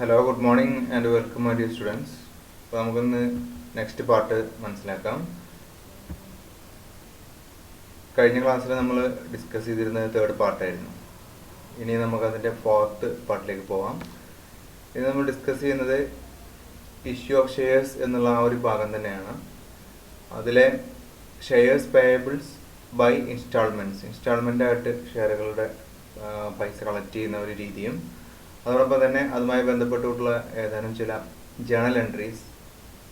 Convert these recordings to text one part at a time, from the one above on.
Hello, good morning and welcome my dear students. അപ്പോൾ നമുക്കൊന്ന് next part മനസ്സിലാക്കാം. കഴിഞ്ഞ ക്ലാസ്സിൽ നമ്മൾ ഡിസ്കസ് ചെയ്തിരുന്നത് തേർഡ് പാർട്ടായിരുന്നു. ഇനി നമുക്കതിൻ്റെ ഫോർത്ത് പാർട്ടിലേക്ക് പോകാം. ഇനി നമ്മൾ ഡിസ്കസ് ചെയ്യുന്നത് ഇഷ്യൂ ഓഫ് ഷെയർസ് എന്നുള്ള ആ ഒരു ഭാഗം തന്നെയാണ്. അതിലെ ഷെയർസ് പേയബിൾസ് ബൈ ഇൻസ്റ്റാൾമെൻ്റായിട്ട് ഷെയറുകളുടെ പൈസ കളക്ട് ചെയ്യുന്ന ഒരു രീതിയും അതോടൊപ്പം തന്നെ അതുമായി ബന്ധപ്പെട്ടിട്ടുള്ള ഏതാനും ചില ജേണൽ എൻട്രീസ്,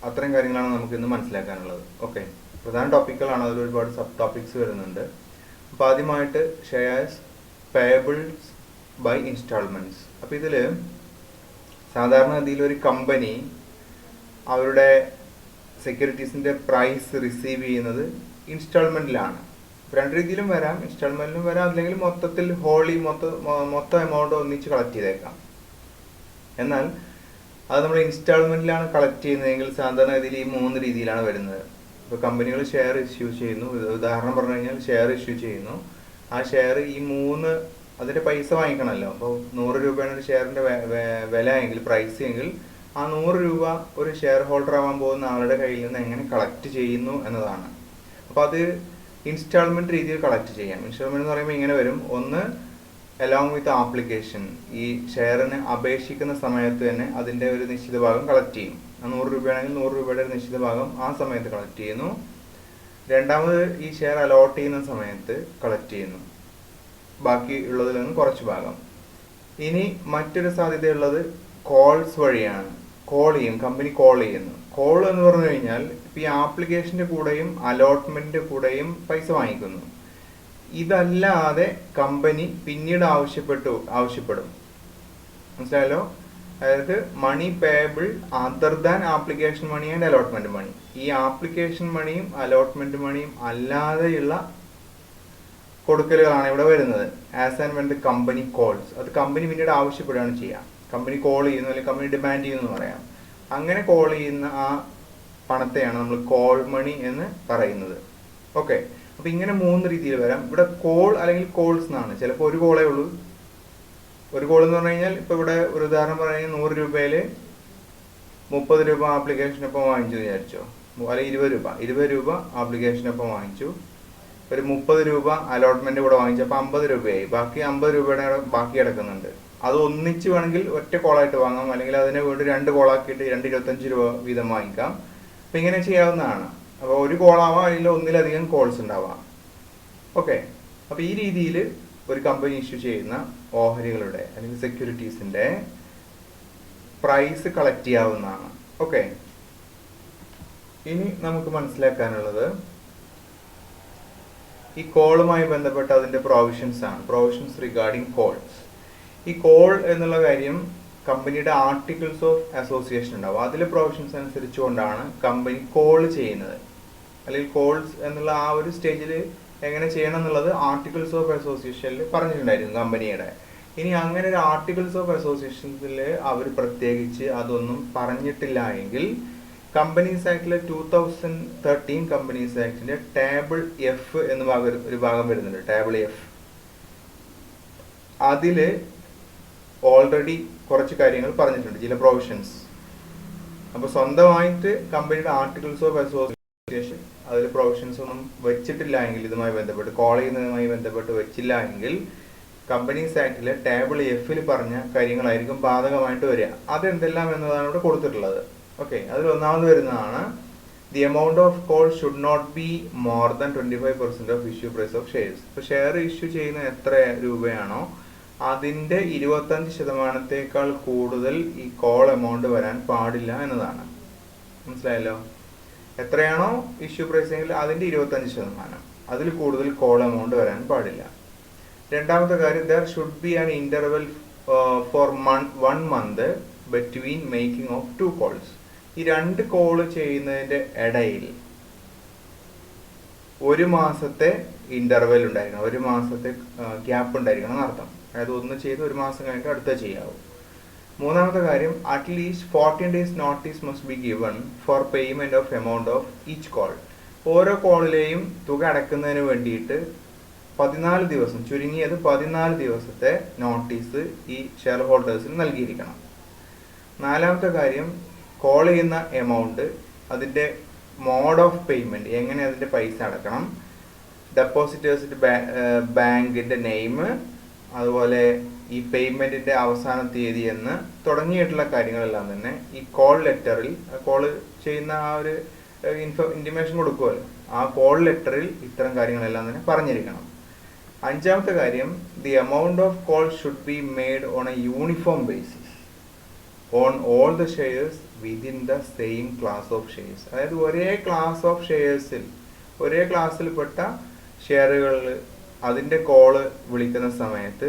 അത്തരം കാര്യങ്ങളാണ് നമുക്കിന്ന് മനസ്സിലാക്കാനുള്ളത്. ഓക്കെ, പ്രധാന ടോപ്പിക്കുകളാണ്, അതിൽ ഒരുപാട് സബ് ടോപ്പിക്സ് വരുന്നുണ്ട്. അപ്പോൾ ആദ്യമായിട്ട് ഷെയർസ് പേയബിൾസ് ബൈ ഇൻസ്റ്റാൾമെൻറ്റ്സ്. അപ്പോൾ ഇതിൽ സാധാരണഗതിയിൽ ഒരു കമ്പനി അവരുടെ സെക്യൂരിറ്റീസിൻ്റെ പ്രൈസ് റിസീവ് ചെയ്യുന്നത് ഇൻസ്റ്റാൾമെൻറ്റിലാണ്. രണ്ട് രീതിയിലും വരാം, ഇൻസ്റ്റാൾമെൻറ്റിലും വരാം, അല്ലെങ്കിൽ മൊത്തത്തിൽ മൊത്തം എമൗണ്ട് ഒന്നിച്ച് കളക്ട് ചെയ്തേക്കാം. എന്നാൽ അത് നമ്മൾ ഇൻസ്റ്റാൾമെൻറ്റിലാണ് കളക്ട് ചെയ്യുന്നതെങ്കിൽ സാധാരണഗതിയിൽ ഈ 3 രീതിയിലാണ് വരുന്നത്. ഇപ്പോൾ കമ്പനികൾ ഷെയർ ഇഷ്യൂ ചെയ്യുന്നു, ഉദാഹരണം പറഞ്ഞു കഴിഞ്ഞാൽ ഷെയർ ഇഷ്യൂ ചെയ്യുന്നു. ആ ഷെയർ ഈ 3 അതിൻ്റെ പൈസ വാങ്ങിക്കണമല്ലോ. അപ്പോൾ 100 രൂപയാണ് ഒരു ഷെയറിൻ്റെ വില എങ്കിൽ, പ്രൈസ് എങ്കിൽ, ആ 100 രൂപ ഒരു ഷെയർ ഹോൾഡർ ആവാൻ പോകുന്ന ആളുടെ കയ്യിൽ നിന്ന് എങ്ങനെ കളക്ട് ചെയ്യുന്നു എന്നതാണ്. അപ്പോൾ അത് ഇൻസ്റ്റാൾമെൻറ്റ് രീതിയിൽ കളക്ട് ചെയ്യാം. ഇൻസ്റ്റാൾമെൻറ്റ് എന്ന് പറയുമ്പോൾ ഇങ്ങനെ വരും: ഒന്ന്, അലോങ് വിത്ത് ആപ്ലിക്കേഷൻ, ഈ ഷെയറിന് അപേക്ഷിക്കുന്ന സമയത്ത് തന്നെ അതിൻ്റെ ഒരു നിശ്ചിത ഭാഗം കളക്ട് ചെയ്യും. 100 രൂപയാണെങ്കിൽ 100 രൂപയുടെ ഒരു നിശ്ചിത ഭാഗം ആ സമയത്ത് കളക്ട് ചെയ്യുന്നു. രണ്ടാമത്, ഈ ഷെയർ അലോട്ട് ചെയ്യുന്ന സമയത്ത് കളക്ട് ചെയ്യുന്നു, ബാക്കി ഉള്ളതിൽ നിന്ന് കുറച്ച് ഭാഗം. ഇനി മറ്റൊരു സാധ്യതയുള്ളത് കോൾസ് വഴിയാണ്. കമ്പനി കോൾ ചെയ്യുന്നു. കോൾ എന്ന് പറഞ്ഞു കഴിഞ്ഞാൽ ഇപ്പം ഈ ആപ്ലിക്കേഷൻ്റെ കൂടെയും അലോട്ട്മെൻറ്റിൻ്റെ കൂടെയും പൈസ വാങ്ങിക്കുന്നു. ഇതല്ലാതെ കമ്പനി പിന്നീട് ആവശ്യപ്പെടും. മനസ്സിലായല്ലോ? അതായത് money payable other than application money and allotment money. ഈ ആപ്ലിക്കേഷൻ മണിയും അലോട്ട്മെന്റ് മണിയും അല്ലാതെയുള്ള കൊടുക്കലുകളാണ് ഇവിടെ വരുന്നത്. As and when the company calls, അത് കമ്പനി പിന്നീട് ആവശ്യപ്പെടുകയാണ് ചെയ്യുക. കമ്പനി കോൾ ചെയ്യുന്നു, അല്ലെങ്കിൽ കമ്പനി ഡിമാൻഡ് ചെയ്യുന്നു എന്ന് പറയാം. അങ്ങനെ കോൾ ചെയ്യുന്ന ആ പണത്തെയാണ് നമ്മൾ കോൾ മണി എന്ന് പറയുന്നത്. ഓക്കെ, അപ്പോൾ ഇങ്ങനെ 3 രീതിയിൽ വരാം. ഇവിടെ കോൾ അല്ലെങ്കിൽ കോൾസ് എന്നാണ്. ചിലപ്പോൾ ഒരു കോളേ ഉള്ളൂ. ഒരു കോൾ എന്ന് പറഞ്ഞു കഴിഞ്ഞാൽ ഇപ്പോൾ ഇവിടെ ഒരു ഉദാഹരണം പറഞ്ഞു കഴിഞ്ഞാൽ 100 രൂപയിൽ 30 രൂപ ആപ്ലിക്കേഷനൊപ്പം വാങ്ങിച്ചു വിചാരിച്ചോ, അല്ലെങ്കിൽ 20 രൂപ ആപ്ലിക്കേഷനൊപ്പം വാങ്ങിച്ചു, ഒരു 30 രൂപ അലോട്ട്മെന്റ് കൂടെ വാങ്ങിച്ചു, അപ്പോൾ 50 രൂപയായി. ബാക്കി 50 രൂപയുടെ ബാക്കി കിടക്കുന്നുണ്ട്. അത് ഒന്നിച്ച് വേണമെങ്കിൽ ഒറ്റ കോളായിട്ട് വാങ്ങാം, അല്ലെങ്കിൽ അതിനെ വീണ്ടും 2 കോളാക്കിയിട്ട് 225 രൂപ വീതം വാങ്ങിക്കാം. അപ്പം ഇങ്ങനെ ചെയ്യാവുന്നതാണ്. അപ്പോൾ ഒരു കോളാവാം, അതിൽ ഒന്നിലധികം കോൾസ് ഉണ്ടാവാം. ഓക്കെ, അപ്പോൾ ഈ രീതിയിൽ ഒരു കമ്പനി ഇഷ്യൂ ചെയ്യുന്ന ഓഹരികളുടെ അല്ലെങ്കിൽ സെക്യൂരിറ്റീസിൻ്റെ പ്രൈസ് കളക്ട് ചെയ്യാവുന്നതാണ്. ഓക്കെ, ഇനി നമുക്ക് മനസ്സിലാക്കാനുള്ളത് ഈ കോളുമായി ബന്ധപ്പെട്ട അതിൻ്റെ പ്രൊവിഷൻസ് റിഗാർഡിങ് കോൾസ്. ഈ കോൾ എന്നുള്ള കാര്യം കമ്പനിയുടെ ആർട്ടിക്കിൾസ് ഓഫ് അസോസിയേഷൻ ഉണ്ടാവും. അതിലെ പ്രൊവിഷൻസ് അനുസരിച്ചുകൊണ്ടാണ് കമ്പനി കോൾ ചെയ്യുന്നത്. അല്ലെങ്കിൽ കോൾസ് എന്നുള്ള ആ ഒരു സ്റ്റേജിൽ എങ്ങനെ ചെയ്യണം എന്നുള്ളത് ആർട്ടിക്കിൾസ് ഓഫ് അസോസിയേഷനിൽ പറഞ്ഞിട്ടുണ്ടായിരുന്നു കമ്പനിയുടെ. ഇനി അങ്ങനെ ഒരു ആർട്ടിക്കിൾസ് ഓഫ് അസോസിയേഷൻസിൽ അവർ പ്രത്യേകിച്ച് അതൊന്നും പറഞ്ഞിട്ടില്ല എങ്കിൽ കമ്പനീസ് ആക്ടിലെ 2013 കമ്പനീസ് ആക്ടിന്റെ ടേബിൾ എഫ് എന്ന ഒരു ഭാഗം വരുന്നുണ്ട്. ടേബിൾ എഫ്, അതില് ഓൾറെഡി കുറച്ച് കാര്യങ്ങൾ പറഞ്ഞിട്ടുണ്ട്, ചില പ്രൊവിഷൻസ്. അപ്പോൾ സ്വന്തമായിട്ട് കമ്പനിയുടെ ആർട്ടിക്കിൾസ് ഓഫ് അസോസിയേഷൻ അതിൽ പ്രൊവിഷൻസ് ഒന്നും വെച്ചിട്ടില്ല എങ്കിൽ, ഇതുമായി ബന്ധപ്പെട്ട് കോൾ ചെയ്യുന്നതുമായി ബന്ധപ്പെട്ട് വെച്ചില്ല എങ്കിൽ കമ്പനീസ് ആക്ടിലെ ടേബിൾ എഫിൽ പറഞ്ഞ കാര്യങ്ങളായിരിക്കും ബാധകമായിട്ട് വരിക. അതെന്തെല്ലാം എന്നതാണ് ഇവിടെ കൊടുത്തിട്ടുള്ളത്. ഓക്കെ, അതിൽ ഒന്നാമത് വരുന്നതാണ് the amount of call should not be more than 25% of issue price of shares. ഇപ്പോൾ ഷെയർ ഇഷ്യൂ ചെയ്യുന്ന എത്ര രൂപയാണോ അതിൻ്റെ 25%-ത്തേക്കാൾ കൂടുതൽ ഈ കോൾ എമൗണ്ട് വരാൻ പാടില്ല എന്നതാണ്. മനസ്സിലായല്ലോ? എത്രയാണോ ഇഷ്യൂ പ്രൈസ് എങ്കിൽ അതിൻ്റെ 25%, അതിൽ കൂടുതൽ കോൾ എമൗണ്ട് വരാൻ പാടില്ല. രണ്ടാമത്തെ കാര്യം, there should be an interval for 1 month between making of 2 calls. ഈ 2 കോള് ചെയ്യുന്നതിൻ്റെ ഇടയിൽ 1 മാസത്തെ ഇന്റർവെൽ ഉണ്ടായിരിക്കണം, 1 മാസത്തെ ഗ്യാപ്പ് ഉണ്ടായിരിക്കണം എന്നർത്ഥം. അതായത് ഒന്ന് ചെയ്ത് 1 മാസം കഴിഞ്ഞിട്ട് അടുത്ത ചെയ്യാവൂ. മൂന്നാമത്തെ കാര്യം, at least 14 days notice must be given for payment of amount of each call. ഓരോ കോളിലെയും തുക അടക്കുന്നതിന് വേണ്ടിയിട്ട് 14 ദിവസം, ചുരുങ്ങിയത് 14 ദിവസത്തെ നോട്ടീസ് ഈ ഷെയർ ഹോൾഡേഴ്സിന് നൽകിയിരിക്കണം. നാലാമത്തെ കാര്യം, കോൾ ചെയ്യുന്ന എമൗണ്ട്, അതിൻ്റെ മോഡ് ഓഫ് പേയ്മെൻറ്റ്, എങ്ങനെ അതിൻ്റെ പൈസ അടക്കണം, ഡെപ്പോസിറ്റേഴ്സിൻ്റെ ബാങ്കിൻ്റെ നെയിം, അതുപോലെ ഈ പേയ്മെൻറ്റിൻ്റെ അവസാന തീയതി എന്ന് തുടങ്ങിയിട്ടുള്ള കാര്യങ്ങളെല്ലാം തന്നെ ഈ കോൾ ലെറ്ററിൽ, കോൾ ചെയ്യുന്ന ആ ഒരു ഇൻറ്റിമേഷൻ കൊടുക്കുമല്ലോ, ആ കോൾ ലെറ്ററിൽ ഇത്തരം കാര്യങ്ങളെല്ലാം തന്നെ പറഞ്ഞിരിക്കണം. അഞ്ചാമത്തെ കാര്യം, the amount of call should be made on A uniform basis on all the shares within the same class of shares. അതായത് ഒരേ ക്ലാസ് ഓഫ് ഷെയർസിൽ, ഒരേ ക്ലാസ്സിൽപ്പെട്ട ഷെയറുകളിൽ അതിൻ്റെ കോള് വിളിക്കുന്ന സമയത്ത്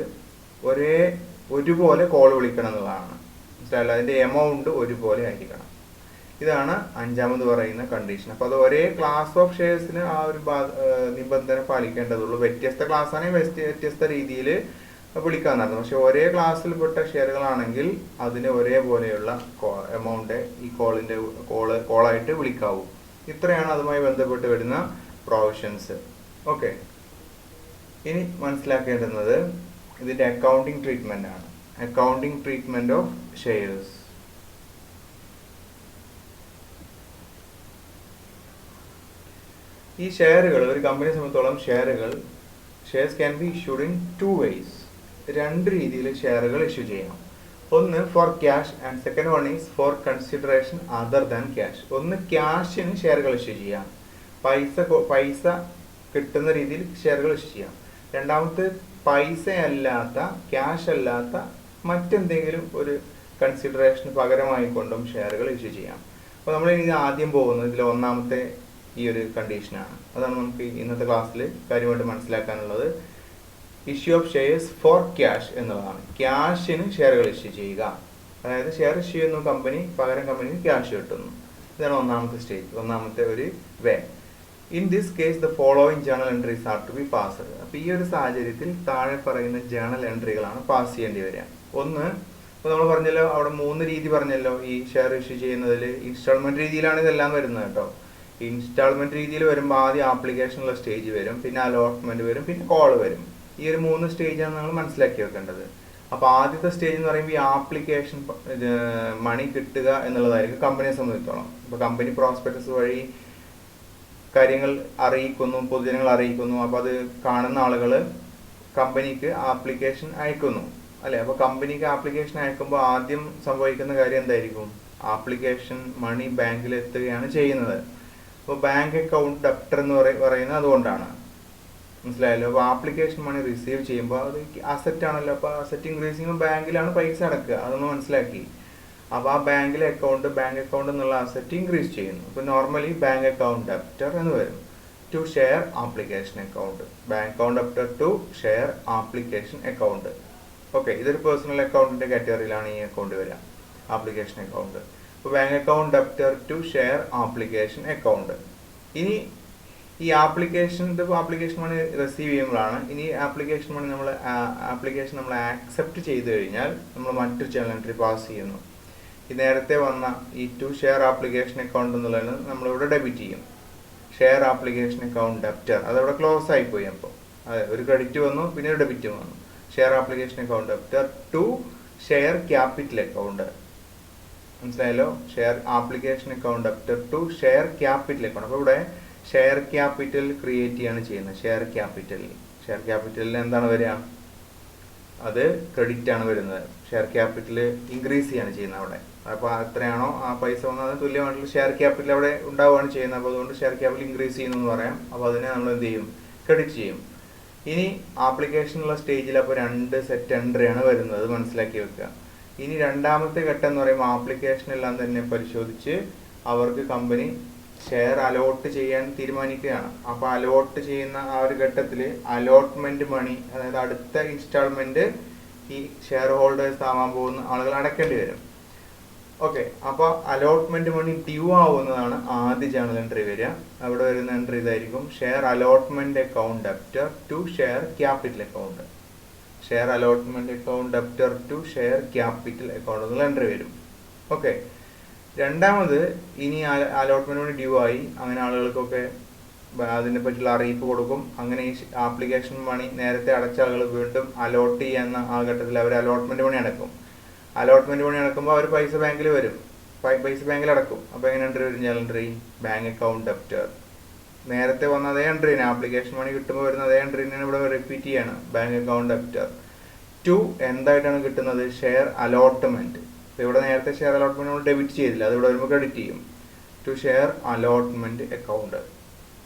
ഒരുപോലെ കോൾ വിളിക്കണം എന്നുള്ളതാണ്. മനസ്സിലായല്ലോ? അതിൻ്റെ എമൗണ്ട് ഒരുപോലെ ആയിരിക്കണം. ഇതാണ് അഞ്ചാമത് പറയുന്ന കണ്ടീഷൻ. അപ്പോൾ അത് ഒരേ ക്ലാസ് ഓഫ് ഷെയർസിന് ആ ഒരു നിബന്ധന പാലിക്കേണ്ടതുള്ളൂ. വ്യത്യസ്ത ക്ലാസ് ആണെങ്കിൽ വ്യത്യസ്ത രീതിയിൽ വിളിക്കാമെന്നായിരുന്നു. പക്ഷെ ഒരേ ക്ലാസ്സിൽപ്പെട്ട ഷെയറുകളാണെങ്കിൽ അതിന് ഒരേപോലെയുള്ള എമൗണ്ട് ഈ കോളായിട്ട് വിളിക്കാവൂ. ഇത്രയാണ് അതുമായി ബന്ധപ്പെട്ട് വരുന്ന പ്രൊവിഷൻസ്. ഓക്കെ, ഇനി മനസ്സിലാക്കേണ്ടുന്നത് ഇതിൻ്റെ അക്കൗണ്ടിങ് ട്രീറ്റ്മെൻ്റ് ആണ്. Accounting treatment of shares. ഈ ഷെയറുകൾ, ഒരു കമ്പനിയെ സംബന്ധിച്ചോളം shares can be issued in 2 ways. രണ്ട് രീതിയിൽ ഷെയറുകൾ ഇഷ്യൂ ചെയ്യാം. ഒന്ന് for cash and second one is for consideration other than cash. ഒന്ന് ക്യാഷിന് ഷെയറുകൾ ഇഷ്യൂ ചെയ്യാം, പൈസ കിട്ടുന്ന രീതിയിൽ ഷെയറുകൾ ഇഷ്യൂ ചെയ്യാം. രണ്ടാമത്തെ പൈസ അല്ലാത്ത, ക്യാഷ് അല്ലാത്ത മറ്റെന്തെങ്കിലും ഒരു കൺസിഡറേഷന് പകരമായിക്കൊണ്ടും ഷെയറുകൾ ഇഷ്യൂ ചെയ്യാം. അപ്പോൾ നമ്മൾ ഇനി ആദ്യം പോകുന്നത് ഇതിൽ ഒന്നാമത്തെ ഈ ഒരു കണ്ടീഷനാണ്. അതാണ് നമുക്ക് ഇന്നത്തെ ക്ലാസ്സിൽ കാര്യമായിട്ട് മനസ്സിലാക്കാനുള്ളത്. Issue of shares for cash എന്നുള്ളതാണ്. ക്യാഷിന് ഷെയറുകൾ ഇഷ്യൂ ചെയ്യുക. അതായത് ഷെയർ ഇഷ്യൂ ചെയ്യുന്നു കമ്പനി, പകരം കമ്പനിക്ക് ക്യാഷ് കിട്ടുന്നു. ഇതാണ് ഒന്നാമത്തെ സ്റ്റേജ്, ഒന്നാമത്തെ ഒരു way. In this case the following journal entries are to be passed. അപ്പോൾ ഈ ഒരു സാഹചര്യത്തിൽ താഴെ പറയുന്ന ജേണൽ എൻട്രികളാണ് പാസ് ചെയ്യേണ്ടി വരിക. ഒന്ന്, ഇപ്പോൾ നമ്മൾ പറഞ്ഞല്ലോ, അവിടെ 3 രീതി പറഞ്ഞല്ലോ ഈ ഷെയർ ഇഷ്യൂ ചെയ്യുന്നതിൽ. ഇൻസ്റ്റാൾമെൻറ്റ് രീതിയിലാണ് ഇതെല്ലാം വരുന്നത് കേട്ടോ. ഇൻസ്റ്റാൾമെൻറ്റ് രീതിയിൽ വരുമ്പോൾ ആദ്യം ആപ്ലിക്കേഷനുള്ള സ്റ്റേജ് വരും, പിന്നെ അലോട്ട്മെൻറ്റ് വരും, പിന്നെ കോൾ വരും. ഈ ഒരു 3 സ്റ്റേജാണ് നമ്മൾ മനസ്സിലാക്കി വെക്കേണ്ടത്. അപ്പോൾ ആദ്യത്തെ സ്റ്റേജ് എന്ന് പറയുമ്പോൾ ഈ ആപ്ലിക്കേഷൻ മണി കിട്ടുക എന്നുള്ളതായിരിക്കും കമ്പനിയെ സംബന്ധിച്ചോളം. ഇപ്പോൾ കമ്പനി പ്രോസ്പെക്ടസ് വഴി കാര്യങ്ങൾ അറിയിക്കുന്നു, പൊതുജനങ്ങൾ അറിയിക്കുന്നു. അപ്പോൾ അത് കാണുന്ന ആളുകൾ കമ്പനിക്ക് ആപ്ലിക്കേഷൻ അയക്കുന്നു, അല്ലേ? അപ്പോൾ കമ്പനിക്ക് ആപ്ലിക്കേഷൻ അയക്കുമ്പോൾ ആദ്യം സംഭവിക്കുന്ന കാര്യം എന്തായിരിക്കും? ആപ്ലിക്കേഷൻ മണി ബാങ്കിൽ എത്തുകയാണ് ചെയ്യുന്നത്. അപ്പോൾ ബാങ്ക് അക്കൗണ്ട് ഡെപ്റ്റർ എന്ന് പറയുന്നത് അതുകൊണ്ടാണ്. മനസ്സിലായല്ലോ? അപ്പോൾ ആപ്ലിക്കേഷൻ മണി റിസീവ് ചെയ്യുമ്പോൾ അത് അസറ്റ് ആണല്ലോ. അപ്പോൾ അസറ്റ് ഇൻക്രീസ് ചെയ്യുമ്പോൾ ബാങ്കിലാണ് പൈസ അടക്കുക. അതൊന്ന് മനസ്സിലാക്കി. അപ്പോൾ ആ ബാങ്ക് അക്കൗണ്ട് എന്നുള്ള അസറ്റ് ഇൻക്രീസ് ചെയ്യുന്നു. അപ്പോൾ നോർമലി ബാങ്ക് അക്കൗണ്ട് ഡെപ്റ്റർ എന്ന് വരും. To share application account, bank account debtor to share application account. Okay, ഇതൊരു പേഴ്സണൽ അക്കൗണ്ടിൻ്റെ കാറ്റഗറിയിലാണ് ഈ അക്കൗണ്ട് വരിക, ആപ്ലിക്കേഷൻ അക്കൗണ്ട്. അപ്പോൾ bank account debtor to share application account. ഇനി ഈ ആപ്ലിക്കേഷൻ മണി റിസീവ് ചെയ്യുമ്പോഴാണ്, ഇനി ആപ്ലിക്കേഷൻ നമ്മൾ ആക്സെപ്റ്റ് ചെയ്ത് കഴിഞ്ഞാൽ നമ്മൾ മറ്റൊരു ജേണൽ എൻട്രി പാസ് ചെയ്യുന്നു. ഈ നേരത്തെ വന്ന ഈ ടു ഷെയർ ആപ്ലിക്കേഷൻ അക്കൗണ്ട് എന്നുള്ളത് നമ്മളിവിടെ ഡെബിറ്റ് ചെയ്യും. ഷെയർ ആപ്ലിക്കേഷൻ അക്കൗണ്ട് ഡെപ്റ്റർ അതവിടെ ക്ലോസ് ആയിപ്പോയി. അപ്പോൾ അതെ, ഒരു ക്രെഡിറ്റ് വന്നു, പിന്നെ ഒരു ഡെബിറ്റ് വന്നു. Share application account debtor to share capital account. മനസ്സിലായല്ലോ? Share application account debtor to share capital account. അപ്പോൾ ഇവിടെ ഷെയർ ക്യാപിറ്റൽ ക്രിയേറ്റ് ചെയ്യാണ് ചെയ്യുന്നത്. ഷെയർ ക്യാപിറ്റലിൽ എന്താണ് വരിക? അത് ക്രെഡിറ്റ് ആണ് വരുന്നത്. ഷെയർ ക്യാപിറ്റൽ ഇൻക്രീസ് ചെയ്യാണ് ചെയ്യുന്നത് അവിടെ. അപ്പോൾ എത്രയാണോ ആ പൈസ വന്നത് അതിന് തുല്യമായിട്ടുള്ള ഷെയർ ക്യാപിറ്റൽ അവിടെ ഉണ്ടാവുകയാണ് ചെയ്യുന്നത്. അപ്പോൾ അതുകൊണ്ട് ഷെയർ ക്യാപിറ്റൽ ഇൻക്രീസ് ചെയ്യുന്നു എന്ന് പറയാം. അപ്പോൾ അതിനെ നമ്മൾ എന്ത് ചെയ്യും? ക്രെഡിറ്റ് ചെയ്യും. ഇനി ആപ്ലിക്കേഷനുള്ള സ്റ്റേജിൽ അപ്പോൾ 2 സെറ്റ് എൻട്രിയാണ് വരുന്നത്, മനസ്സിലാക്കി വെക്കുക. ഇനി രണ്ടാമത്തെ ഘട്ടം എന്ന് പറയുമ്പോൾ ആപ്ലിക്കേഷനെല്ലാം തന്നെ പരിശോധിച്ച് അവർക്ക് കമ്പനി ഷെയർ അലോട്ട് ചെയ്യാൻ തീരുമാനിക്കുകയാണ്. അപ്പോൾ അലോട്ട് ചെയ്യുന്ന ആ ഒരു ഘട്ടത്തിൽ അലോട്ട്മെൻറ്റ് മണി, അതായത് അടുത്ത ഇൻസ്റ്റാൾമെൻറ്റ് ഈ ഷെയർ ഹോൾഡേഴ്സ് ആവാൻ പോകുന്ന ആളുകൾ അടയ്ക്കേണ്ടി വരും. ഓക്കെ, അപ്പോൾ അലോട്ട്മെൻറ്റ് മണി ഡ്യൂ ആവുന്നതാണ് ആദ്യ ജേണൽ എൻട്രി വരിക. അവിടെ വരുന്ന എൻട്രി ഇതായിരിക്കും: share allotment account debtor to share capital account. Share allotment account debtor to share capital account എന്നുള്ള എൻട്രി വരും. ഓക്കെ, രണ്ടാമത് ഇനി അലോട്ട്മെൻറ്റ് മണി ഡ്യൂ ആയി, അങ്ങനെ ആളുകൾക്കൊക്കെ അതിനെ പറ്റിയുള്ള അറിയിപ്പ് കൊടുക്കും. അങ്ങനെ ഈ ആപ്ലിക്കേഷൻ മണി നേരത്തെ അടച്ച ആളുകൾ വീണ്ടും അലോട്ട് ചെയ്യുന്ന ആ ഘട്ടത്തിൽ അവർ അലോട്ട്മെൻറ്റ് മണി അടക്കും. അലോട്ട്മെന്റ് പണി നടക്കുമ്പോൾ അവർ പൈസ ബാങ്കിൽ വരും, പൈസ ബാങ്കിൽ അടക്കും. അപ്പോൾ എങ്ങനെ എൻട്രി വരും? Journal entry bank account debtor. നേരത്തെ വന്ന അതേ എൻട്രി തന്നെ, ആപ്ലിക്കേഷൻ മണി കിട്ടുമ്പോൾ വരുന്ന അതേ എൻട്രി തന്നെയാണ് ഇവിടെ റിപ്പീറ്റ് ചെയ്യാണ്, ബാങ്ക് അക്കൗണ്ട് ഡെപ്റ്റർ. ടു എന്തായിട്ടാണ് കിട്ടുന്നത്? Share allotment. ഇവിടെ നേരത്തെ ഷെയർ അലോട്ട്മെന്റ് നമ്മൾ ഡെബിറ്റ് ചെയ്തില്ല, അത് ഇവിടെ വരുമ്പോൾ ക്രെഡിറ്റ് ചെയ്യും. To share allotment account.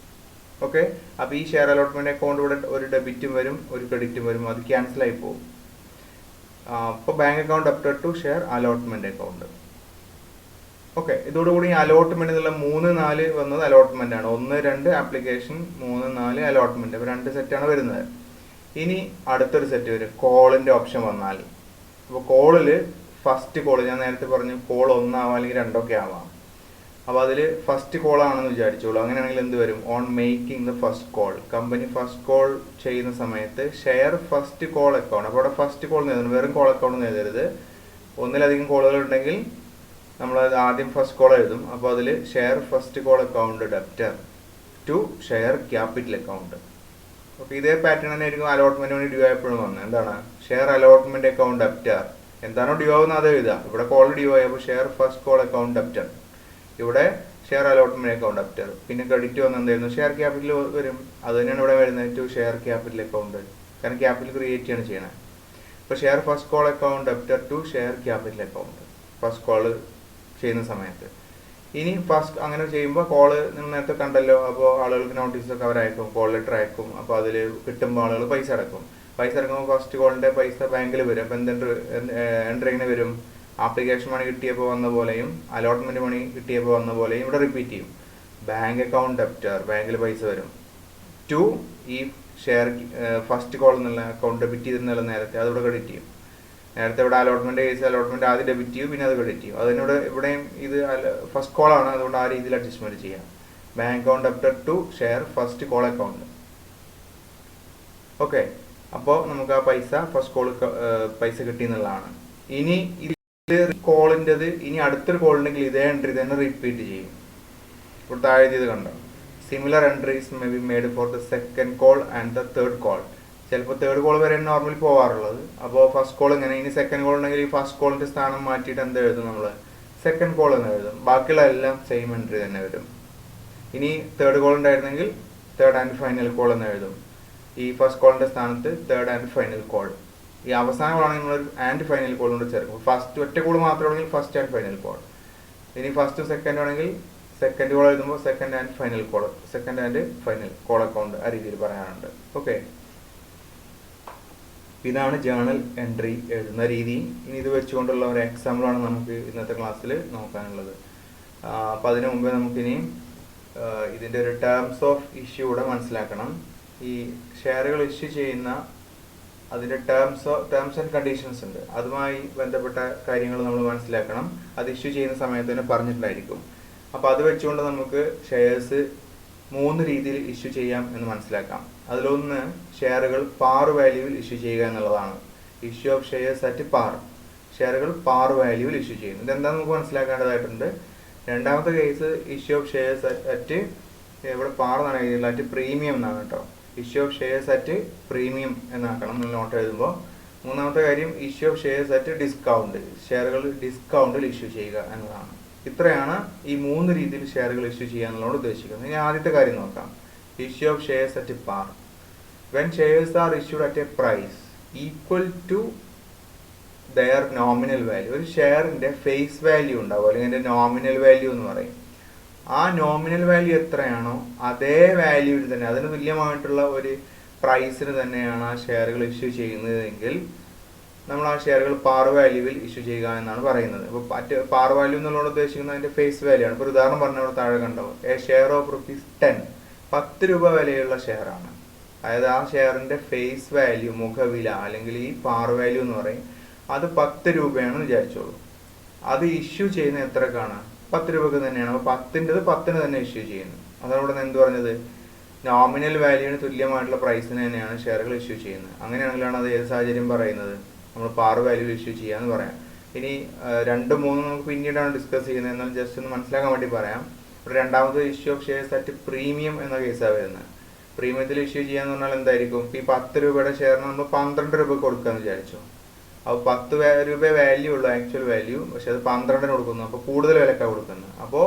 Okay, അപ്പോൾ ഈ ഷെയർ അലോട്ട്മെന്റ് അക്കൗണ്ട് ഇവിടെ ഒരു ഡെബിറ്റും വരും ഒരു ക്രെഡിറ്റും വരും, അത് ക്യാൻസൽ ആയി പോകും. അപ്പോൾ bank account debtor to share allotment account. Okay, ഇതോടുകൂടി അലോട്ട്മെന്റ് എന്നുള്ള 3, 4 വന്നത് അലോട്ട്മെന്റ് ആണ്. 1, 2 ആപ്ലിക്കേഷൻ, 3, 4 അലോട്ട്മെന്റ്. അപ്പോൾ 2 സെറ്റാണ് വരുന്നത്. ഇനി അടുത്തൊരു സെറ്റ് വരും കോളിന്റെ ഓപ്ഷൻ വന്നാൽ. അപ്പോൾ കോളിൽ ഫസ്റ്റ് കോൾ ഞാൻ നേരത്തെ പറഞ്ഞു, കോൾ 1 ആവാം അല്ലെങ്കിൽ 2 ഒക്കെ ആവാം. അപ്പോൾ അതിൽ ഫസ്റ്റ് കോൾ ആണെന്ന് വിചാരിച്ചോളൂ. അങ്ങനെയാണെങ്കിൽ എന്ത് വരും? On making the first call, company first call ചെയ്യുന്ന സമയത്ത് ഷെയർ ഫസ്റ്റ് കോൾ അക്കൗണ്ട്. അപ്പോൾ അവിടെ ഫസ്റ്റ് കോൾ എഴുതണം, വെറും കോൾ അക്കൗണ്ട് എഴുതരുത്. ഒന്നിലധികം കോളുകൾ ഉണ്ടെങ്കിൽ നമ്മൾ ആദ്യം ഫസ്റ്റ് കോൾ എഴുതും. അപ്പോൾ അതിൽ share first call account debtor to share capital account. അപ്പോൾ ഇതേ പാറ്റേൺ തന്നെ ആയിരിക്കും അലോട്ട്മെന്റ് വേണ്ടി ഡ്യൂ ആയപ്പോഴും വന്നത്. എന്താണ്? Share allotment account debtor. എന്താണോ ഡ്യൂ ആവുന്നത് അത് എഴുതുക. ഇവിടെ കോൾ ഡ്യൂ ആയപ്പോൾ share first call account debtor, ഇവിടെ ഷെയർ അലോട്ട്മെന്റ് അക്കൗണ്ട് ഡെപ്റ്റർ. പിന്നെ ക്രെഡിറ്റ് വന്ന് എന്തായിരുന്നു? ഷെയർ ക്യാപിറ്റൽ വരും. അത് തന്നെയാണ് ഇവിടെ വരുന്നത്, ടു ഷെയർ ക്യാപിറ്റൽ അക്കൗണ്ട്. കാരണം ക്യാപിറ്റൽ ക്രിയേറ്റ് ചെയ്യാണ് ചെയ്യണത്. അപ്പോൾ share first call account debtor to share capital account first call ചെയ്യുന്ന സമയത്ത്. ഇനി ഫസ്റ്റ് അങ്ങനെ ചെയ്യുമ്പോൾ കോള് നിങ്ങൾ നേരത്തെ കണ്ടല്ലോ. അപ്പോൾ ആളുകൾക്ക് നോട്ടീസൊക്കെ അവർ അയക്കും, കോൾ ലെറ്റർ അയക്കും. അപ്പോൾ അതിൽ കിട്ടുമ്പോൾ ആളുകൾ പൈസ അടക്കും. പൈസ അടക്കുമ്പോൾ ഫസ്റ്റ് കോളിൻ്റെ പൈസ ബാങ്കിൽ വരും. അപ്പോൾ എൻട്രി എങ്ങനെ വരും? ആപ്ലിക്കേഷൻ മണി കിട്ടിയപ്പോൾ വന്ന പോലെയും അലോട്ട്മെന്റ് മണി കിട്ടിയപ്പോൾ വന്ന പോലെയും ഇവിടെ റിപ്പീറ്റ് ചെയ്യും. ബാങ്ക് അക്കൗണ്ട് ഡെപ്റ്റർ, ബാങ്കിൽ പൈസ വരും. ടു ഈ ഷെയർ ഫസ്റ്റ് കോൾ എന്നുള്ള അക്കൗണ്ട് ഡെബിറ്റ് ചെയ്തിരുന്നുള്ള നേരത്തെ അതിവിടെ ക്രെഡിറ്റ് ചെയ്യും. നേരത്തെ ഇവിടെ അലോട്ട്മെന്റ് കേസ് അലോട്ട്മെന്റ് ആദ്യം ഡെബിറ്റ് ചെയ്യും, പിന്നെ അത് ക്രെഡിറ്റ് ചെയ്യും. അതിനോട് ഇവിടെയും ഇത് ഫസ്റ്റ് കോൾ ആണ്, അതുകൊണ്ട് ആ രീതിയിൽ അഡ്ജസ്റ്റ്മെന്റ് ചെയ്യാം. Bank account debtor to share first call account. Okay, അപ്പോൾ നമുക്ക് ആ പൈസ ഫസ്റ്റ് കോൾ പൈസ കിട്ടി എന്നുള്ളതാണ്. ഇനി ഇത് കോളിൻ്റെത് ഇനി അടുത്തൊരു കോൾ ഉണ്ടെങ്കിൽ ഇതേ എൻട്രി തന്നെ റിപ്പീറ്റ് ചെയ്യും. ഇവിടെ താഴെ ചെയ്ത് കണ്ടോ? Similar entries may be made for the second call and the third call. ചിലപ്പോൾ തേർഡ് കോൾ വരെ നോർമലി പോകാറുള്ളത്. അപ്പോൾ ഫസ്റ്റ് കോൾ ഇങ്ങനെ, ഇനി സെക്കൻഡ് കോൾ ഉണ്ടെങ്കിൽ ഈ ഫസ്റ്റ് കോളിന്റെ സ്ഥാനം മാറ്റിയിട്ട് എന്ത് എഴുതും? നമ്മൾ സെക്കൻഡ് കോൾ എന്ന് എഴുതും. ബാക്കിയുള്ള എല്ലാം സെയിം എൻട്രി തന്നെ വരും. ഇനി തേർഡ് കോൾ ഉണ്ടായിരുന്നെങ്കിൽ തേർഡ് ആൻഡ് ഫൈനൽ കോൾ എന്ന് എഴുതും. ഈ ഫസ്റ്റ് കോളിന്റെ സ്ഥാനത്ത് തേർഡ് ആൻഡ് ഫൈനൽ കോൾ. ഈ അവസാന കോളാണെങ്കിൽ നമ്മൾ ആൻഡ് ഫൈനൽ കോൾ കൊണ്ട് ചേർക്കും. ഫസ്റ്റ് ഒറ്റ കോൾ മാത്രമാണെങ്കിൽ ഫസ്റ്റ് ആൻഡ് ഫൈനൽ കോൾ. ഇനി ഫസ്റ്റ് സെക്കൻഡ് ആണെങ്കിൽ സെക്കൻഡ് കോൾ എഴുതുമ്പോൾ second and final call, second and final call account, ആ രീതിയിൽ പറയാനുണ്ട്. ഓക്കെ, ഇതാണ് ജേണൽ എൻട്രി എഴുതുന്ന രീതി. ഇനി ഇത് വെച്ചുകൊണ്ടുള്ള ഒരു എക്സാമ്പിളാണ് നമുക്ക് ഇന്നത്തെ ക്ലാസ്സിൽ നോക്കാനുള്ളത്. അപ്പം അതിനു മുമ്പേ നമുക്കിനി ഇതിൻ്റെ ഒരു ടേംസ് ഓഫ് ഇഷ്യൂ കൂടെ മനസ്സിലാക്കണം. ഈ ഷെയറുകൾ ഇഷ്യൂ ചെയ്യുന്ന അതിൻ്റെ ടേംസ് ആൻഡ് കണ്ടീഷൻസ് ഉണ്ട്. അതുമായി ബന്ധപ്പെട്ട കാര്യങ്ങൾ നമ്മൾ മനസ്സിലാക്കണം. അത് ഇഷ്യൂ ചെയ്യുന്ന സമയത്ത് തന്നെ പറഞ്ഞിട്ടുണ്ടായിരിക്കും. അപ്പോൾ അത് വെച്ചുകൊണ്ട് നമുക്ക് ഷെയർസ് 3 രീതിയിൽ ഇഷ്യൂ ചെയ്യാം എന്ന് മനസ്സിലാക്കാം. അതിലൊന്ന് ഷെയറുകൾ പാർ വാല്യൂവിൽ ഇഷ്യൂ ചെയ്യുക എന്നുള്ളതാണ്. Issue of shares at par. ഷെയറുകൾ പാർ വാല്യൂവിൽ ഇഷ്യൂ ചെയ്യുന്നു. ഇതെന്താ നമുക്ക് മനസ്സിലാക്കേണ്ടതായിട്ടുണ്ട്. രണ്ടാമത്തെ case issue of shares at, ഇവിടെ പാർ എന്നാണ് എഴുതിയത്, അറ്റ് പ്രീമിയം എന്നാണ് കേട്ടോ. Issue of shares at premium എന്നാക്കണം നിങ്ങൾ നോട്ട് എഴുതുമ്പോൾ. മൂന്നാമത്തെ കാര്യം issue of shares at discount. ഷെയറുകൾ ഡിസ്കൗണ്ടിൽ ഇഷ്യൂ ചെയ്യുക എന്നതാണ്. ഇത്രയാണ് ഈ 3 രീതിയിൽ ഷെയറുകൾ ഇഷ്യൂ ചെയ്യുക എന്നുള്ളത് ഉദ്ദേശിക്കുന്നത്. ഇനി ആദ്യത്തെ കാര്യം നോക്കാം. Issue of shares at par. When shares are issued at a price equal to their nominal value. ഒരു ഷെയറിന്റെ ഫേസ് വാല്യൂ ഉണ്ടാവും, അല്ലെങ്കിൽ അതിന്റെ നോമിനൽ വാല്യൂ എന്ന് പറയും. ആ നോമിനൽ വാല്യൂ എത്രയാണോ അതേ വാല്യൂവിൽ തന്നെ, അതിന് തുല്യമായിട്ടുള്ള ഒരു പ്രൈസിന് തന്നെയാണ് ആ ഷെയറുകൾ ഇഷ്യൂ ചെയ്യുന്നതെങ്കിൽ നമ്മൾ ആ ഷെയറുകൾ പാർ വാല്യൂവിൽ ഇഷ്യൂ ചെയ്യുക എന്നാണ് പറയുന്നത്. അപ്പോൾ പാർ വാല്യൂ എന്നുള്ളത് ഉദ്ദേശിക്കുന്നത് അതിന്റെ ഫേസ് വാല്യൂ ആണ്. ഇപ്പോൾ ഒരു ഉദാഹരണം പറഞ്ഞ അവിടെ താഴെ കണ്ടോ, എ ഷെയർ ഓഫ് ₹10, 10 രൂപ വിലയുള്ള ഷെയറാണ്. അതായത് ആ ഷെയറിന്റെ ഫേസ് വാല്യൂ, മുഖവില അല്ലെങ്കിൽ ഈ പാർ വാല്യൂ എന്ന് പറയും, അത് 10 രൂപയാണെന്ന് വിചാരിച്ചോളൂ. അത് ഇഷ്യൂ ചെയ്യുന്ന എത്രക്കാണ്? 10 രൂപക്ക് തന്നെയാണ്. അപ്പോൾ 10ൻ്റെത് 10ന് തന്നെ ഇഷ്യൂ ചെയ്യുന്നു. അതാണ് ഇവിടെ എന്ത് പറഞ്ഞത്? നോമിനൽ വാല്യൂവിന് തുല്യമായിട്ടുള്ള പ്രൈസിന് തന്നെയാണ് ഷെയറുകൾ ഇഷ്യൂ ചെയ്യുന്നത്. അങ്ങനെയാണെങ്കിലാണ് അത് ഏത് സാഹചര്യം പറയുന്നത്? നമ്മൾ പാർ വാല്യൂ ഇഷ്യൂ ചെയ്യാന്ന് പറയാം. ഇനി 2, 3 നമുക്ക് പിന്നീടാണ് ഡിസ്കസ് ചെയ്യുന്നത്. എന്നാൽ ജസ്റ്റ് ഒന്ന് മനസ്സിലാക്കാൻ വേണ്ടി പറയാം. ഇവിടെ രണ്ടാമത് issue of shares at premium എന്ന കേസാണ് വരുന്നത്. പ്രീമിയത്തിൽ ഇഷ്യൂ ചെയ്യാന്ന് പറഞ്ഞാൽ എന്തായിരിക്കും? ഈ 10 രൂപയുടെ ഷെയറിന് നമ്മൾ 12 രൂപ കൊടുക്കാന്ന് വിചാരിച്ചു. അപ്പോൾ 10 രൂപ വാല്യൂ ഉള്ളൂ ആക്ച്വൽ വാല്യൂ, പക്ഷെ അത് 12 കൊടുക്കുന്നു. അപ്പോൾ കൂടുതൽ വിലക്കാണ് കൊടുക്കുന്നത്. അപ്പോൾ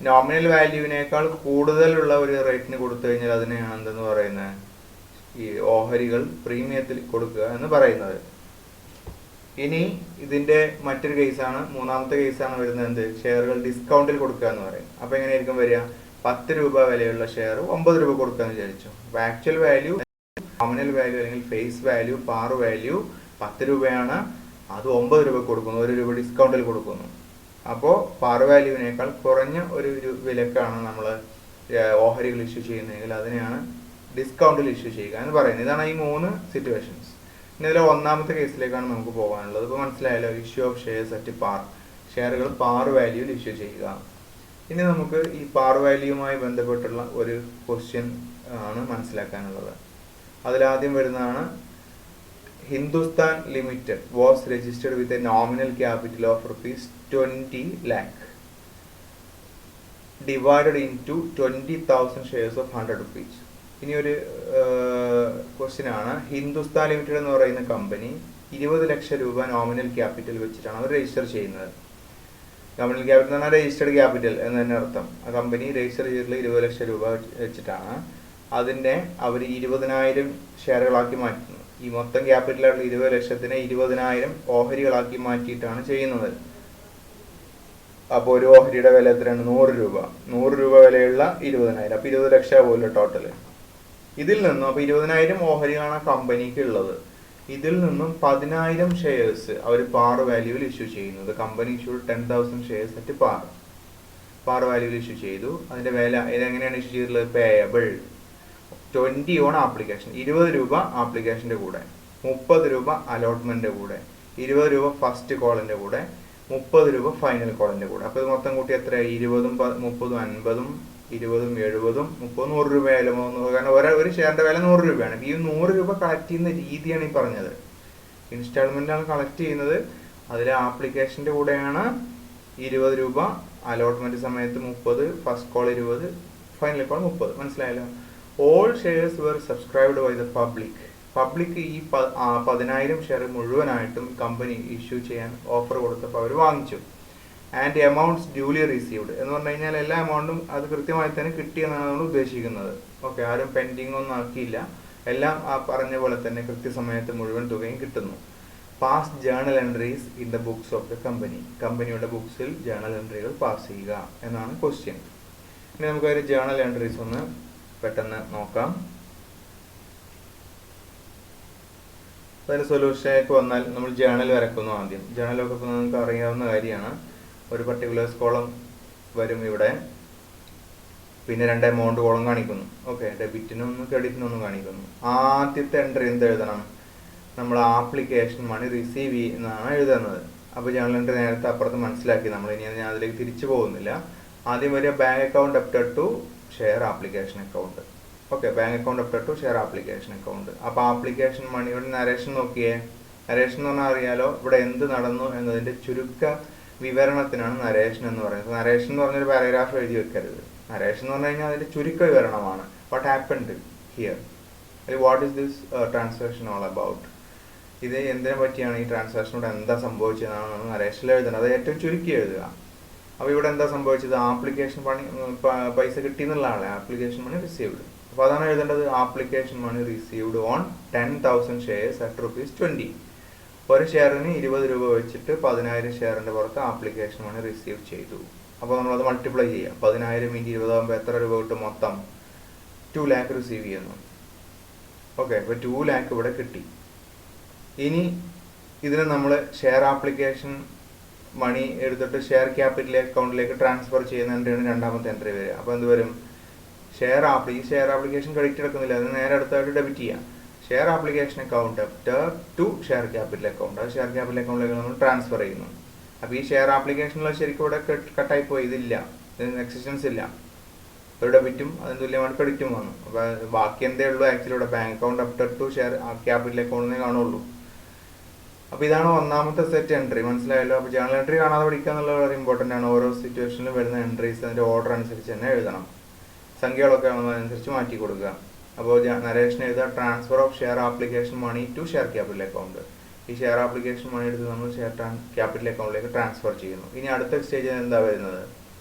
നോമിനൽ വാല്യൂവിനേക്കാൾ കൂടുതലുള്ള ഒരു റേറ്റിന് കൊടുത്തു കഴിഞ്ഞാൽ അതിനെയാണ് എന്തെന്ന് പറയുന്നത്, ഈ ഓഹരികൾ പ്രീമിയത്തിൽ കൊടുക്കുക എന്ന് പറയുന്നത്. ഇനി ഇതിന്റെ മറ്റൊരു കേസാണ്, മൂന്നാമത്തെ കേസാണ് വരുന്നത് എന്ത്, ഷെയറുകൾ ഡിസ്കൗണ്ടിൽ കൊടുക്കുക എന്ന് പറയും. അപ്പോൾ എങ്ങനെയായിരിക്കും വരിക, 10 രൂപ വിലയുള്ള ഷെയർ 9 രൂപ കൊടുക്കുക എന്ന് വിചാരിച്ചു. അപ്പോൾ ആക്ച്വൽ വാല്യൂ, നോമിനൽ വാല്യൂ അല്ലെങ്കിൽ ഫേസ് വാല്യൂ, പാർ വാല്യൂ 10 രൂപയാണ്, അത് 9 രൂപ കൊടുക്കുന്നു, 1 രൂപ ഡിസ്കൗണ്ടിൽ കൊടുക്കുന്നു. അപ്പോൾ പാർ വാല്യൂവിനേക്കാൾ കുറഞ്ഞ ഒരു വിലക്കാണ് നമ്മൾ ഓഹരികൾ ഇഷ്യൂ ചെയ്യുന്നതെങ്കിൽ അതിനെയാണ് ഡിസ്കൗണ്ടിൽ ഇഷ്യൂ ചെയ്യുക എന്ന് പറയുന്നത്. ഇതാണ് ഈ 3 സിറ്റുവേഷൻസ്. ഇനി ഇതിലെ ഒന്നാമത്തെ കേസിലേക്കാണ് നമുക്ക് പോകാനുള്ളത്. ഇപ്പോൾ മനസ്സിലായല്ലോ, issue of shares at par, ഷെയറുകൾ പാർ വാല്യൂവിൽ ഇഷ്യൂ ചെയ്യുക. ഇനി നമുക്ക് ഈ പാർ വാല്യൂവുമായി ബന്ധപ്പെട്ടുള്ള ഒരു ക്വസ്റ്റ്യൻ ആണ് മനസ്സിലാക്കാനുള്ളത്. അതിലാദ്യം വരുന്നതാണ്, Hindustan limited was registered with a nominal capital of ₹20 lakh divided into 20,000 shares of ₹100. ഇനി ഒരു ക്വസ്റ്റ്യൻ ആണ്, ഹിന്ദുസ്ഥാൻ ലിമിറ്റഡ് എന്ന് പറയുന്ന കമ്പനി 20 ലക്ഷം രൂപ നോമിനൽ ക്യാപിറ്റൽ വെച്ചിട്ടാണ് അവർ രജിസ്റ്റർ ചെയ്യുന്നത്. നോമിനൽ ക്യാപിറ്റൽ എന്ന് പറഞ്ഞാൽ രജിസ്റ്റർഡ് ക്യാപിറ്റൽ എന്ന് തന്നെ അർത്ഥം. ആ കമ്പനി രജിസ്റ്റർ ചെയ്തിട്ടുള്ള 20 ലക്ഷം രൂപ വെച്ചിട്ടാണ് അതിനെ അവർ 20,000 ഷെയറുകളാക്കി മാറ്റുന്നത്. ഈ മൊത്തം ക്യാപിറ്റലായിട്ടുള്ള 20 ലക്ഷത്തിനെ 20,000 ഓഹരികളാക്കി മാറ്റിയിട്ടാണ് ചെയ്യുന്നത്. അപ്പോൾ ഒരു ഓഹരിയുടെ വില എത്രയാണ്, 100 രൂപ. 100 രൂപ വിലയുള്ള 20,000, അപ്പോൾ 20 ലക്ഷം പോലെ ടോട്ടൽ. ഇതിൽ നിന്നും അപ്പോൾ 20,000 ഓഹരിയാണ് കമ്പനിക്ക് ഉള്ളത്. ഇതിൽ നിന്നും 10,000 ഷെയർസ് അവർ പാർ വാല്യൂവിൽ ഇഷ്യൂ ചെയ്യുന്നത്. Company issue 10,000 shares at par വാല്യൂവിൽ ഇഷ്യൂ ചെയ്തു. അതിന്റെ വില ഇതെങ്ങനെയാണ് ഇഷ്യൂ ചെയ്തിട്ടുള്ളത്, പേയബിൾ 20 ഓൺ ആപ്ലിക്കേഷൻ, 20 രൂപ ആപ്ലിക്കേഷന്റെ കൂടെ, 30 രൂപ അലോട്ട്മെന്റിന്റെ കൂടെ, 20 രൂപ ഫസ്റ്റ് കോളിന്റെ കൂടെ, 30 രൂപ ഫൈനൽ കോളിന്റെ കൂടെ. അപ്പോൾ ഇത് മൊത്തം കൂട്ടി എത്ര, 20ഉം 30ഉം 50ഉം 20ഉം 70ഉം 30 100 രൂപയായാലും, കാരണം ഒരു ഷെയറിന്റെ വില 100 രൂപയാണ്. ഈ 100 രൂപ കളക്ട് ചെയ്യുന്ന രീതിയാണ് ഈ പറഞ്ഞത്. ഇൻസ്റ്റാൾമെന്റ് ആണ് കളക്ട് ചെയ്യുന്നത്. അതിൽ ആപ്ലിക്കേഷന്റെ കൂടെയാണ് 20 രൂപ, അലോട്ട്മെന്റ് സമയത്ത് 30, ഫസ്റ്റ് കോൾ 20, ഫൈനൽ കോൾ 30. മനസ്സിലായല്ലോ. All shares were subscribed by the public ഈ 10,000 ഷെയർ മുഴുവനായിട്ടും കമ്പനി ഇഷ്യൂ ചെയ്യാൻ ഓഫർ കൊടുത്തപ്പോൾ അവർ വാങ്ങിച്ചു. ആൻഡ് എമൗണ്ട്സ് ഡ്യൂലി റിസീവ്ഡ് എന്ന് പറഞ്ഞു കഴിഞ്ഞാൽ എല്ലാ എമൗണ്ടും അത് കൃത്യമായി തന്നെ കിട്ടിയെന്നാണ് നമ്മൾ ഉദ്ദേശിക്കുന്നത്. ഓക്കെ, ആരും പെൻഡിങ് ഒന്നും ആക്കിയില്ല, എല്ലാം ആ പറഞ്ഞ പോലെ തന്നെ കൃത്യസമയത്ത് മുഴുവൻ തുകയും കിട്ടുന്നു. Pass journal entries in the books of the company, കമ്പനിയുടെ ബുക്സിൽ ജേണൽ എൻട്രികൾ പാസ് ചെയ്യുക എന്നാണ് ക്വസ്റ്റ്യൻ. ഇനി നമുക്കൊരു ജേണൽ എൻട്രീസ് ഒന്ന് പെട്ടെന്ന് നോക്കാം. അതിന് സൊല്യൂഷനിലേക്ക് വന്നാൽ നമ്മൾ ജേണൽ വരക്കുന്നു. ആദ്യം ജേണൽ വരക്കുന്നത് നമുക്ക് അറിയാവുന്ന കാര്യമാണ്. ഒരു പർട്ടിക്കുലർ കോളം വരും ഇവിടെ, പിന്നെ 2 എമൗണ്ട് കോളം കാണിക്കുന്നു. ഓക്കെ, ഡെബിറ്റിനൊന്നും ക്രെഡിറ്റിനൊന്നും കാണിക്കുന്നു. ആദ്യത്തെ എൻട്രി എന്ത് എഴുതണം, നമ്മൾ ആപ്ലിക്കേഷൻ മണി റിസീവ് എന്നാണ് എഴുതുന്നത്. അപ്പോൾ ജേണൽ എൻട്രി നേരത്തെ അപ്പുറത്ത് മനസ്സിലാക്കി നമ്മൾ, ഇനി ഞാൻ അതിലേക്ക് തിരിച്ചു പോകുന്നില്ല. ആദ്യം വരിക bank account debited to share application account. Okay, bank account debited to share application account. അപ്പോൾ ആപ്ലിക്കേഷൻ മണി, ഇവിടെ നരേഷൻ നോക്കിയേ. നരേഷൻ എന്ന് പറഞ്ഞാൽ അറിയാലോ, ഇവിടെ എന്ത് നടന്നു എന്നതിന്റെ ചുരുക്ക വിവരണത്തിനാണ് നരേഷൻ എന്ന് പറയുന്നത്. നരേഷൻ എന്ന് പറഞ്ഞൊരു പാരഗ്രാഫ് എഴുതി വെക്കരുത്. നരേഷൻ എന്ന് പറഞ്ഞു കഴിഞ്ഞാൽ അതിന്റെ ചുരുക്ക വിവരണമാണ്. What happened here, what is this transaction all about, ഇത് എന്തിനെ പറ്റിയാണ്, ഈ ട്രാൻസാക്ഷനോട് എന്താ സംഭവിച്ചതാണ് നമ്മൾ നരേഷനിൽ എഴുതുന്നത്. അത് ഏറ്റവും ചുരുക്കി എഴുതുക. അപ്പോൾ ഇവിടെ എന്താ സംഭവിച്ചത്, ആപ്ലിക്കേഷൻ പൈസ കിട്ടിയെന്നുള്ള ആളെ ആപ്ലിക്കേഷൻ മണി റിസീവ്ഡ്. അപ്പോൾ അതാണ് എഴുതേണ്ടത്. Application money received on 10,000 shares at ₹20. ഒരു ഷെയറിന് 20 രൂപ വെച്ചിട്ട് 10,000 ഷെയറിന്റെ പുറത്ത് ആപ്ലിക്കേഷൻ മണി റിസീവ് ചെയ്തു. അപ്പോൾ നമ്മളത് മൾട്ടിപ്ലൈ ചെയ്യാം. 10,000 × 20 ആകുമ്പോൾ എത്ര രൂപ കിട്ടും, മൊത്തം 2 lakh റിസീവ് ചെയ്യുന്നു. ഓക്കെ, അപ്പോൾ 2 lakh ഇവിടെ കിട്ടി. ഇനി ഇതിന് നമ്മൾ ഷെയർ ആപ്ലിക്കേഷൻ മണി എടുത്തിട്ട് ഷെയർ ക്യാപിറ്റൽ അക്കൗണ്ടിലേക്ക് ട്രാൻസ്ഫർ ചെയ്യുന്നതിൻ്റെയാണ് രണ്ടാമത്തെ എൻട്രി വരിക. അപ്പോൾ എന്ത് വരും, ഷെയർ ആപ്ലിക്കേഷൻ ക്രെഡിറ്റ് എടുക്കുന്നില്ല, അതിന് നേരെ അടുത്തായിട്ട് ഡെബിറ്റ് ചെയ്യാം. Share application account debited to share capital account, അത് ഷെയർ ക്യാപിറ്റൽ അക്കൗണ്ടിലേക്ക് നമ്മൾ ട്രാൻസ്ഫർ ചെയ്യുന്നു. അപ്പോൾ ഈ ഷെയർ ആപ്ലിക്കേഷനിലുള്ള ശരിക്കും ഇവിടെ കട്ടായി പോയി, ഇതില്ല, ഇതിന് എക്സിസ്റ്റൻസ് ഇല്ല. ഒരു ഡെബിറ്റും അതിന് തുല്യമായിട്ട് ക്രെഡിറ്റും വന്നു. അപ്പോൾ ബാക്കി എന്തേ ഉള്ളൂ, ആക്ച്വലി ഇവിടെ bank account debited to share capital അക്കൗണ്ടിനെ കാണുള്ളൂ. അപ്പോൾ ഇതാണ് ഒന്നാമത്തെ സെറ്റ് എൻട്രി. മനസ്സിലായല്ലോ. അപ്പോൾ ജേണൽ എൻട്രി കാണാതെ പഠിക്കുക എന്നുള്ളത് വളരെ ഇമ്പോർട്ടൻ്റ് ആണ്. ഓരോ സിറ്റുവേഷനിലും വരുന്ന എൻട്രീസ് അതിൻ്റെ ഓർഡർ അനുസരിച്ച് തന്നെ എഴുതണം. സംഖ്യകളൊക്കെ അനുസരിച്ച് മാറ്റി കൊടുക്കുക. അപ്പോൾ നരേഷൻ എഴുതുക, transfer of share application money to share capital account. ഈ ഷെയർ ആപ്ലിക്കേഷൻ മണി എടുത്ത് നമ്മൾ ഷെയർ ക്യാപിറ്റൽ അക്കൗണ്ടിലേക്ക് ട്രാൻസ്ഫർ ചെയ്യുന്നു. ഇനി അടുത്ത സ്റ്റേജിൽ എന്താ വരുന്നത്?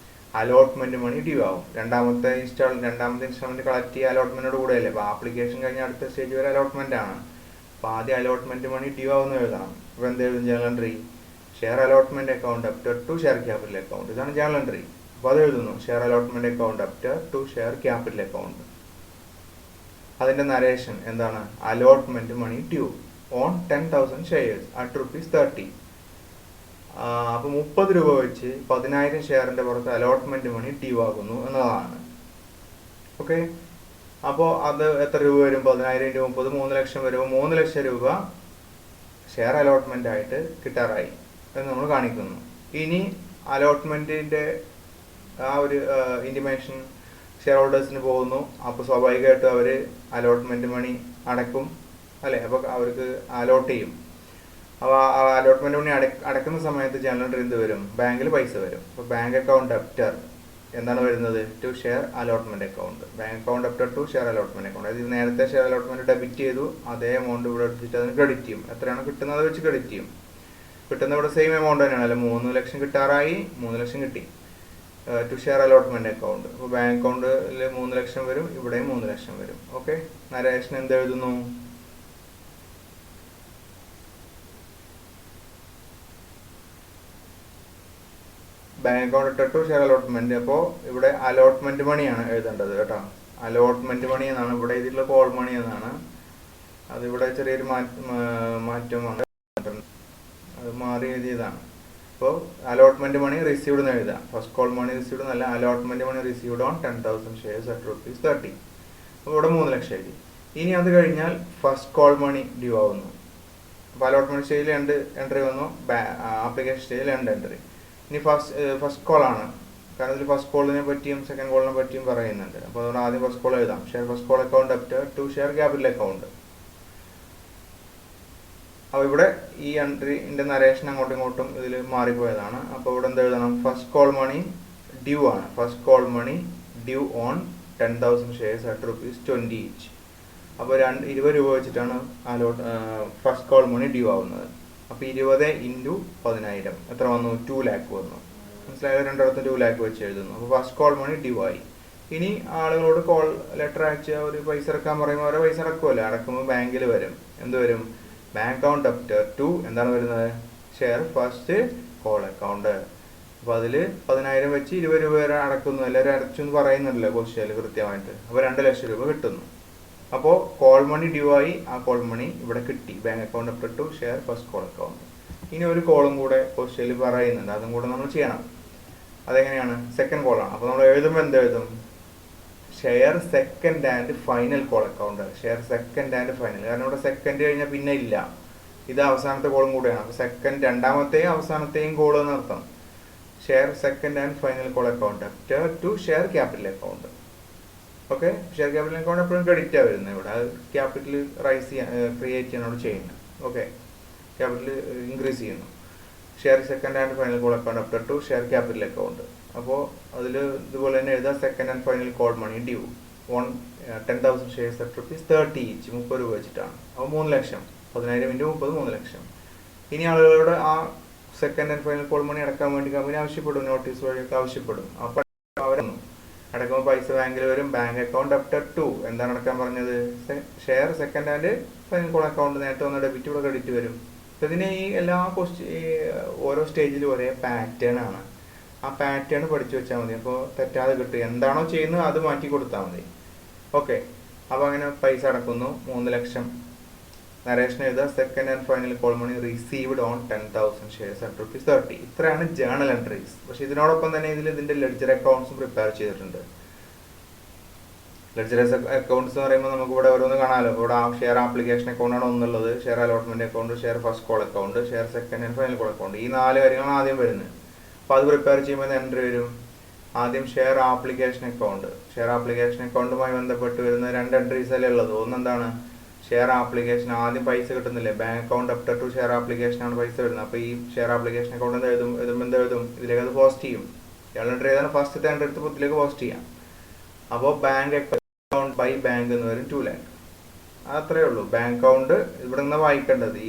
അലോട്ട്മെന്റ് മണി ഡ്യൂ ആവും. രണ്ടാമത്തെ ഇൻസ്റ്റാൾമെന്റ് കളക്ട് ചെയ്യുക അലോട്ട്മെന്റിനോട് കൂടെയല്ലേ. അപ്പോൾ ആപ്ലിക്കേഷൻ കഴിഞ്ഞ അടുത്ത സ്റ്റേജ് വരെ അലോട്ട്മെന്റ് ആണ്. അപ്പോൾ ആദ്യം അലോട്ട്മെന്റ് മണി ഡ്യൂ ആവുന്ന എഴുതണം. അപ്പോൾ എന്ത് എഴുതും? Journal entry share allotment account debtor to share capital account. ഇതാണ് ജേണൽ എൻട്രി. അപ്പോൾ അത് എഴുതുന്നു, share allotment account debtor to share capital account. അതിന്റെ നരേഷൻ എന്താണ്? Allotment money due on 10,000 shares at ₹30. അപ്പോൾ 30 രൂപ വെച്ച് 10,000 ഷെയറിന്റെ പുറത്ത് അലോട്ട്മെന്റ് മണി ഡ്യൂ ആകുന്നു എന്നതാണ്. ഓക്കെ, അപ്പോൾ അത് എത്ര രൂപ വരും? 10,000 × 30 3 ലക്ഷം വരും. 3 ലക്ഷം രൂപ ഷെയർ അലോട്ട്മെന്റ് ആയിട്ട് കിട്ടാറായി എന്ന് നമ്മൾ കാണിക്കുന്നു. ഇനി അലോട്ട്മെന്റിന്റെ ആ ഒരു ഇന്റിമേഷൻ ഷെയർ ഹോൾഡേഴ്സിന് പോകുന്നു. അപ്പോൾ സ്വാഭാവികമായിട്ടും അവർ അലോട്ട്മെന്റ് മണി അടക്കും അല്ലേ. അപ്പോൾ അവർക്ക് അലോട്ട് ചെയ്യും. അപ്പോൾ ആ അലോട്ട്മെന്റ് മണി അടക്കുന്ന സമയത്ത് ജനറൽ എൻട്രി എന്ത് വരും? ബാങ്കിൽ പൈസ വരും. അപ്പോൾ ബാങ്ക് അക്കൗണ്ട് അപ്റ്റർ എന്താണ് വരുന്നത്? To share allotment account. Bank account debtor to share allotment account. അതായത് നേരത്തെ ഷെയർ അലോട്ട്മെന്റ് ഡെബിറ്റ് ചെയ്തു, അതേ എമൗണ്ട് ഇവിടെ എടുത്തിട്ട് അതിന് ക്രെഡിറ്റ് ചെയ്യും. എത്രയാണ് കിട്ടുന്നത് വെച്ച് ക്രെഡിറ്റ് ചെയ്യും. കിട്ടുന്ന ഇവിടെ സെയിം എമൗണ്ട് തന്നെയാണ് അല്ലെ. 3 ലക്ഷം കിട്ടാറായി, 3 ലക്ഷം കിട്ടി ടു ഷെയർ അലോട്ട്മെന്റ് അക്കൗണ്ട്. അപ്പോൾ ബാങ്ക് അക്കൗണ്ടിൽ 3 ലക്ഷം വരും, ഇവിടെയും 3 ലക്ഷം വരും. ഓക്കെ, നരേഷൻ എന്ത് എഴുതുന്നു? ബാങ്ക് അക്കൗണ്ട് ഇട്ട ടു ഷെയർ അലോട്ട്മെന്റ്. അപ്പോൾ ഇവിടെ അലോട്ട്മെന്റ് മണിയാണ് എഴുതേണ്ടത് കേട്ടോ. അലോട്ട്മെന്റ് മണി എന്നാണ് ഇവിടെ ഇതിലുള്ള കോൾ മണി എന്നാണ്. അതിവിടെ ചെറിയൊരു മാറ്റമാണ്, അത് മാറി എഴുതിയതാണ്. അപ്പോൾ അലോട്ട്മെന്റ് മണി റിസീവ്ഡ് എന്ന് എഴുതാം. ഫസ്റ്റ് കോൾ മണി റിസീവ്ഡ് എന്നല്ല, allotment money received on 10,000 shares at ₹30. അപ്പോൾ ഇവിടെ 3 ലക്ഷം എഴുതി. ഇനി അത് കഴിഞ്ഞാൽ ഫസ്റ്റ് കോൾ മണി ഡ്യൂ ആവുന്നു. അപ്പോൾ അലോട്ട്മെന്റ് സ്റ്റേജിൽ 2 എൻട്രി വന്നു, ആപ്ലിക്കേഷൻ സ്റ്റേജിൽ 2 എൻട്രി. ഇനി ഫസ്റ്റ് കോൾ ആണ്, കാരണം ഇതിൽ ഫസ്റ്റ് കോളിനെ പറ്റിയും സെക്കൻഡ് കോളിനെ പറ്റിയും പറയുന്നുണ്ട്. അപ്പോൾ അതുകൊണ്ട് ആദ്യം ഫസ്റ്റ് കോൾ എഴുതാം. Share first call account debtor to share capital account. അപ്പോൾ ഇവിടെ ഈ എൻട്രിന്റെ നരേഷൻ അങ്ങോട്ടും ഇങ്ങോട്ടും ഇതിൽ മാറിപ്പോയതാണ്. അപ്പോൾ ഇവിടെ എന്ത് എഴുതണം? ഫസ്റ്റ് കോൾ മണി ഡ്യൂ ആണ്. First call money due on 10,000 shares at ₹20 each. അപ്പോൾ 20 രൂപ വെച്ചിട്ടാണ് ഫസ്റ്റ് കോൾ മണി ഡ്യൂ ആവുന്നത്. അപ്പോൾ 20 × 10,000 എത്ര വന്നു? 2 lakh വന്നു. മനസ്സിലായത്? രണ്ടിടത്തും 2 lakh വെച്ച് എഴുതുന്നു. അപ്പോൾ ഫസ്റ്റ് കോൾ മണി ഡ്യൂ ആയി. ഇനി ആളുകളോട് കോൾ ലെറ്റർ അയച്ച് ഒരു പൈസ ഇറക്കാൻ പറയുമ്പോൾ അവരെ പൈസ ഇറക്കുമല്ലോ. അടക്കുമ്പോൾ ബാങ്കിൽ വരും. എന്ത് വരും? ബാങ്ക് അക്കൗണ്ട് അപ്റ്റർ ടു എന്താണ് വരുന്നത്? Share first call account. അപ്പോൾ അതിൽ 10,000 വെച്ച് 20 രൂപ വരെ അടക്കുന്നു. എല്ലാവരും അടച്ചു എന്ന് പറയുന്നുണ്ടല്ലോ ക്വസ്റ്റ്യനിൽ കൃത്യമായിട്ട്. അപ്പോൾ 2 ലക്ഷം രൂപ കിട്ടുന്നു. അപ്പോൾ കോൾ മണി ഡ്യൂ ആയി, ആ കോൾ മണി ഇവിടെ കിട്ടി. Bank account debtor to share first call account. ഇനി ഒരു കോളും കൂടെ ക്വസ്റ്റ്യനിൽ പറയുന്നുണ്ട്, അതും കൂടെ നമ്മൾ ചെയ്യണം. അതെങ്ങനെയാണ്? സെക്കൻഡ് കോളാണ്. അപ്പോൾ നമ്മൾ എഴുതുമ്പോൾ എന്ത് എഴുതും? Share second and final call account. Share second and final, കാരണം ഇവിടെ സെക്കൻഡ് കഴിഞ്ഞാൽ പിന്നെ ഇല്ല, ഇത് അവസാനത്തെ കോളും കൂടെയാണ്. അപ്പോൾ സെക്കൻഡ് രണ്ടാമത്തെയും അവസാനത്തെയും കോൾ എന്നർത്ഥം. Share second and final call account debtor to share capital account. Okay, share capital account എപ്പോഴും ക്രെഡിറ്റാണ് വരുന്നത്. ഇവിടെ അത് ക്യാപിറ്റൽ ക്രിയേറ്റ് ചെയ്യാനോട് ചെയ്യുന്നത്. ഓക്കെ, ക്യാപിറ്റൽ ഇൻക്രീസ് ചെയ്യുന്നു. Share second and final call account debtor to share capital account. അപ്പോൾ അതിൽ ഇതുപോലെ തന്നെ എഴുതാം, second and final call money due on 10,000 shares at ₹30 each. 30 രൂപ വെച്ചിട്ടാണ്. അപ്പോൾ 3 ലക്ഷം. 10,000 × 30 3 ലക്ഷം. ഇനി ആളുകളോട് ആ second and final call money അടക്കാൻ വേണ്ടി കമ്പനി ആവശ്യപ്പെടും, നോട്ടീസ് വഴിയൊക്കെ ആവശ്യപ്പെടും. അപ്പോൾ അവരൊന്നും അടക്കുമ്പോൾ പൈസ ബാങ്കിൽ വരും. ബാങ്ക് അക്കൗണ്ട് അപ്റ്റർ ടു എന്താണ് അടക്കാൻ പറഞ്ഞത്? Share second and final call account. നേരത്തെ വന്ന ഡെബിറ്റ് ഇവിടെ ക്രെഡിറ്റ് വരും. അപ്പോൾ ഇതിന് ഈ എല്ലാ ഓരോ സ്റ്റേജിലും ഒരേ പാറ്റേൺ ആണ്. ആ പാറ്റേൺ പഠിച്ചു വെച്ചാൽ മതി. അപ്പോൾ തെറ്റാതെ കിട്ടും. എന്താണോ ചെയ്യുന്നത് അത് മാറ്റി കൊടുത്താൽ മതി. ഓക്കെ, അപ്പോൾ അങ്ങനെ പൈസ അടക്കുന്നു. 3 ലക്ഷം. നരേഷൻ എഴുതുക, second and final call money received on 10,000 shares at ₹30. ഇത്രയാണ് ജേണൽ എൻട്രീസ്. പക്ഷെ ഇതിനോടൊപ്പം തന്നെ ഇതിന്റെ ലെഡ്ജർ അക്കൗണ്ട്സും പ്രിപ്പയർ ചെയ്തിട്ടുണ്ട്. ലെഡ്ജർ അക്കൗണ്ട്സ് എന്ന് പറയുമ്പോൾ നമുക്ക് ഇവിടെ ഓരോന്ന് കാണാമല്ലോ. ഇവിടെ ഷെയർ ആപ്ലിക്കേഷൻ അക്കൗണ്ടാണ് ഒന്നുള്ളത്, share allotment account, share first call account, share second and final call account. ഈ 4 കാര്യങ്ങളാണ് ആദ്യം വരുന്നത്. അപ്പോൾ അത് പ്രിപ്പയർ ചെയ്യുമ്പോൾ എൻട്രി വരും. ആദ്യം share application account. Share application അക്കൗണ്ടുമായി ബന്ധപ്പെട്ട് വരുന്ന 2 എൻട്രീസ് അല്ലേ ഉള്ളത്. ഒന്നെന്താണ്? Share application. ആദ്യം പൈസ കിട്ടുന്നില്ലേ, bank account debtor to share application ആണ് പൈസ വരുന്നത്. അപ്പോൾ ഈ ഷെയർ ആപ്ലിക്കേഷൻ അക്കൗണ്ട് എന്ത് എഴുതുമ്പോൾ എന്ത് എഴുതും? ഇതിലേക്ക് അത് പോസ്റ്റ് ചെയ്യും. ഇയാൾ എൻട്രി ചെയ്താണ് ഫസ്റ്റത്തെ എൻട്രി എടുത്ത് ഇതിലേക്ക് പോസ്റ്റ് ചെയ്യാം. അപ്പോൾ ബാങ്ക് അക്കൗണ്ട് ബൈ ബാങ്ക് എന്ന് വരും 2 lakh. അത്രേ ഉള്ളൂ. ബാങ്ക് അക്കൗണ്ട് ഇവിടെ നിന്ന് വായിക്കേണ്ടത്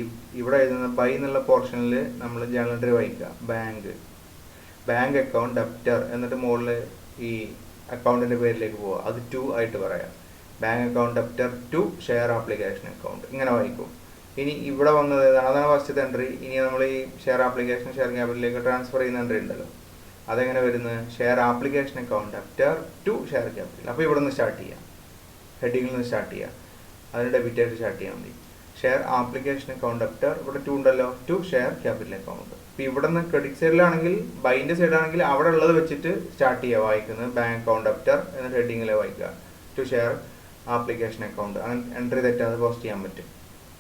ഇവിടെ എഴുതുന്ന ബൈ എന്നുള്ള പോർഷനിൽ നമ്മൾ ജേണൽ എൻട്രി വായിക്കുക. ബാങ്ക് അക്കൗണ്ട് ഡെപ്റ്റർ എന്നിട്ട് മുകളിൽ ഈ അക്കൗണ്ടിന്റെ പേരിലേക്ക് പോവുക. അത് ടു ആയിട്ട് പറയാം. Bank account debtor to share application account ഇങ്ങനെ വായിക്കും. ഇനി ഇവിടെ വന്നത് ഏതാണ്? അതാണ് ഫസ്റ്റത്തെ എൻട്രി. ഇനി നമ്മൾ ഈ ഷെയർ ആപ്ലിക്കേഷൻ ഷെയർ ക്യാപിറ്റലിലേക്ക് ട്രാൻസ്ഫർ ചെയ്യുന്ന എൻട്രി ഉണ്ടല്ലോ, അതെങ്ങനെ വരുന്നത്? Share application account debtor to share capital. അപ്പോൾ ഇവിടെ നിന്ന് സ്റ്റാർട്ട് ചെയ്യാം, ഹെഡിങ്ങിൽ നിന്ന് സ്റ്റാർട്ട് ചെയ്യാം. അതിന് ഡെബിറ്റ് ആയിട്ട് സ്റ്റാർട്ട് ചെയ്യാൻ മതി. ഷെയർ ആപ്ലിക്കേഷൻ അക്കൗണ്ട് ഡെപ്റ്റർ ഇവിടെ ടു ഉണ്ടല്ലോ, ടു ഷെയർ ക്യാപിറ്റൽ അക്കൗണ്ട്. അപ്പോൾ ഇവിടെ നിന്ന് ക്രെഡിറ്റ് സൈഡിലാണെങ്കിൽ ബൈൻ്റെ സൈഡാണെങ്കിൽ അവിടെ ഉള്ളത് വെച്ചിട്ട് സ്റ്റാർട്ട് ചെയ്യുക വായിക്കുന്നത്. ബാങ്ക് അക്കൗണ്ട് ഡെപ്റ്റർ എന്നിട്ട് ഹെഡിങ്ങിൽ വായിക്കുക ടു ഷെയർ ആപ്ലിക്കേഷൻ അക്കൗണ്ട്. അങ്ങനെ എൻട്രി തെറ്റാതെ പോസ്റ്റ് ചെയ്യാൻ പറ്റും.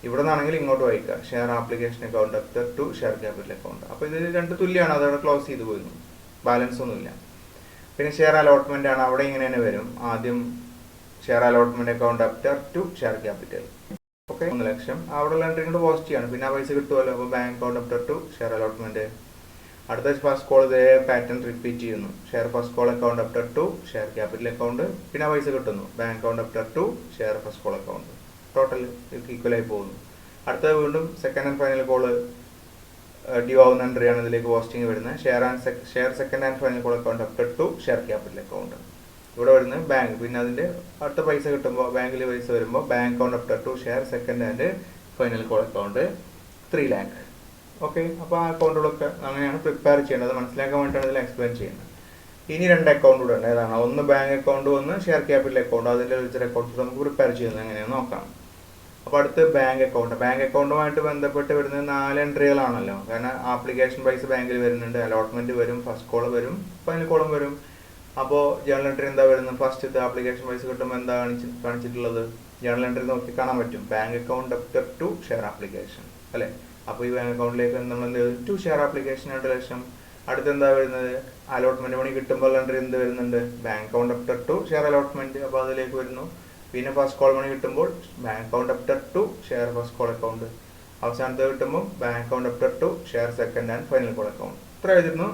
ഇവിടെ നിന്നാണെങ്കിൽ ഇങ്ങോട്ട് വായിക്കുക share application account debtor to share capital account. അപ്പോൾ ഇത് രണ്ട് തുല്യമാണ്, അതവിടെ ക്ലോസ് ചെയ്ത് പോയിരുന്നു, ബാലൻസ് ഒന്നുമില്ല. പിന്നെ ഷെയർ അലോട്ട്മെന്റ് ആണ്. അവിടെ ഇങ്ങനെ തന്നെ വരും. ആദ്യം share allotment account debtor to share capital. Okay, 1 ലക്ഷം അവിടെയുള്ള എൻട്രി കൊണ്ട് പോസ്റ്റ് ചെയ്യാണ്. പിന്നെ ആ പൈസ കിട്ടുമല്ലോ. അപ്പോൾ bank account debtor to share allotment. അടുത്ത ഫസ്റ്റ് കോൾ ഇതേ പാറ്റേൺ റിപ്പീറ്റ് ചെയ്യുന്നു. Share first call account debtor to share capital account. പിന്നെ ആ പൈസ കിട്ടുന്നു. Bank account debtor to share first call account. Total ഈക്വലായി പോകുന്നു. അടുത്തത് വീണ്ടും second and final call due ആവുന്ന എൻട്രിയാണ് ഇതിലേക്ക് പോസ്റ്റിംഗ് വരുന്നത്. Share second and final call account debtor to share capital account. ഇവിടെ വരുന്നത് ബാങ്ക്. പിന്നെ അതിന്റെ അടുത്ത പൈസ കിട്ടുമ്പോൾ ബാങ്കിൽ പൈസ വരുമ്പോൾ bank account debtor to share second and final call account 3 lakh. Okay, അപ്പോൾ ആ അക്കൗണ്ടുകളൊക്കെ അങ്ങനെയാണ് പ്രിപ്പയർ ചെയ്യേണ്ടത്. മനസ്സിലാക്കാൻ വേണ്ടിയിട്ടാണ് ഇതിൽ എക്സ്പ്ലെയിൻ ചെയ്യുന്നത്. ഇനി 2 അക്കൗണ്ട് കൂടെ ഉണ്ട്. ഏതാണ്? ഒന്ന് ബാങ്ക് അക്കൗണ്ട്, ഒന്ന് ഷെയർ ക്യാപിറ്റൽ അക്കൗണ്ട്. അതിൻ്റെ റിലേറ്റഡ് അക്കൗണ്ട്സ് നമുക്ക് പ്രിപ്പയർ ചെയ്യുന്നത് എങ്ങനെയാണെന്ന് നോക്കാം. അപ്പോൾ അടുത്ത് ബാങ്ക് അക്കൗണ്ട്. ബാങ്ക് അക്കൗണ്ടുമായിട്ട് ബന്ധപ്പെട്ട് വരുന്നത് 4 എൻട്രികളാണല്ലോ. കാരണം ആപ്ലിക്കേഷൻ പൈസ ബാങ്കിൽ വരുന്നുണ്ട്, അലോട്ട്മെന്റ് വരും, ഫസ്റ്റ് കോൾ വരും, ഫൈനൽ കോളും വരും. അപ്പോൾ ജേണൽ എൻട്രി എന്താ വരുന്നത്? ഫസ്റ്റ് ആപ്ലിക്കേഷൻ പൈസ കിട്ടുമ്പോൾ എന്താ കാണിച്ചിട്ടുള്ളത്? ജേണൽ എൻട്രി നോക്കി കാണാൻ പറ്റും. Bank account debtor to share application അല്ലേ? അപ്പോൾ ഈ ബാങ്ക് അക്കൗണ്ടിലേക്ക് നമ്മൾ എന്ത് ചെയ്തു? ടു ഷെയർ ആപ്ലിക്കേഷൻ 2 ലക്ഷം. അടുത്ത് എന്താ വരുന്നത്? അലോട്ട്മെന്റ് മണി കിട്ടുമ്പോൾ എൻട്രി എന്ത് വരുന്നുണ്ട്? Bank account debtor to share allotment. അപ്പോൾ അതിലേക്ക് വരുന്നു. പിന്നെ ഫസ്റ്റ് കോൾ മണി കിട്ടുമ്പോൾ bank account debtor to share first call account. അവസാനത്തെ കിട്ടുമ്പോൾ bank account debtor to share second and final call account. ഇത്ര എഴുതുന്നു.